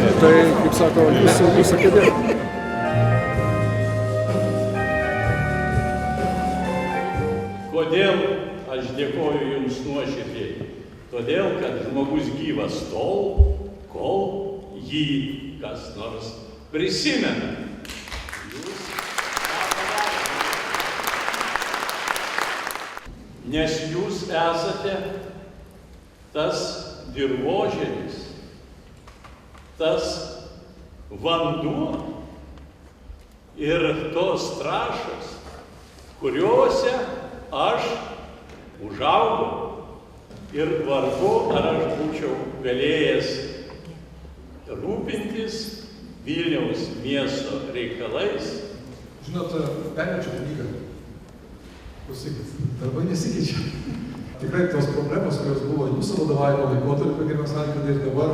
Tai, kaip sako, jūsų kėdė. Kodėl aš dėkoju Jums nuoširdžiai? Todėl, kad žmogus gyvas tol, kol jį kas nors prisimena. Jūs nes Jūs esate tas dirvožemis, tas vanduo ir tos trąšos, kuriuose aš užaugau. Ir vargu, ar aš būčiau galėjęs rūpintis Vilniaus miesto reikalais. Žinot, permečiau knygą. Klausykit, darbai nesikeičia. Tikrai tos problemos, kurios buvo jūsų vadovavimo laikotarpio, gerbiamas Algirdai, ir dabar,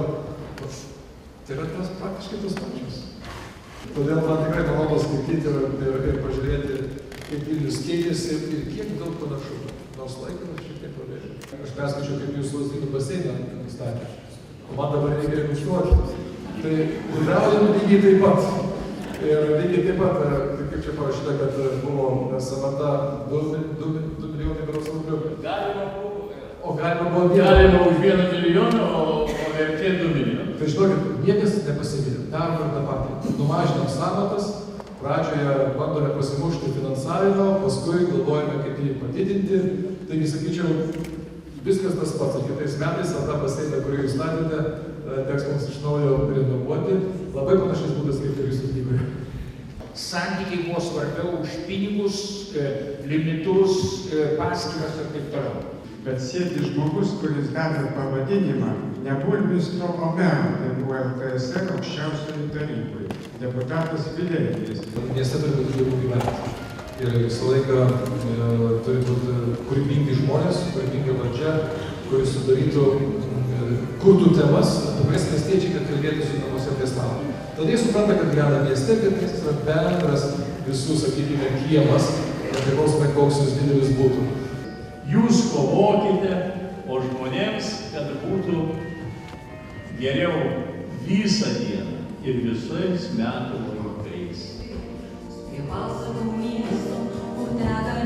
tai yra tos praktiškai tos pačios. Todėl man tikrai malonu skaityti ir pažiūrėti, kaip Vilnius keitėsi ir kiek daug panašumų. Nors laikas šiek tiek prabėgo. Aš perskaičiau, kaip jūs Lazdynų baseiną statė. O man dabar reikia rekonstruoti. Tai gudraujam lygiai taip pat. Ir lygiai taip pat, kaip čia parašyta, kad buvo Samanta 2 milijonai berods rublių. O galima buvo Galima už 1 milijoną, o vertė 2 milijonų. Tai žinokit, niekas nepasivylė. Darom ir tą patį. Numažinam sąmatas, pradžioje bandome pasimušti finansavimą, paskui galvojame, kaip jį padidinti. Taigi, sakyčiau, viskas tas pats. Ir kitais metais, ar tą baseiną, kurį jūs statėte, teks mums iš naujo renovuoti. Labai panašiais būdas kaip ir jūsų knygoje. Santykiai buvo svarbiau už pinigus, limitus, paskiras ir taip toliau. Bet sėdi žmogus, kuris davė pavadinimą ne Burmistro, o mero, tai buvo LKSR aukščiausioje taryboje, deputatas Vileikis. Mieste turi būti žmonių gyvenimas. Ir visą laiką turi būti kūrybingi žmonės, kūrybinga valdžia, kuris sudarytų, kurtų temas, tokiais miestiečiai, kad kalbėtųsi namuose prie stalo. Tada jie supranta, kad gyvena mieste, kad miestas yra bendras visų, sakykime, kiemas, nepriklausomai koks jis didelis būtų. Jūs kovokite, o žmonėms, kad būtų geriau visą dieną ir visais metų laikais. Prie pastatų miesto, kur teka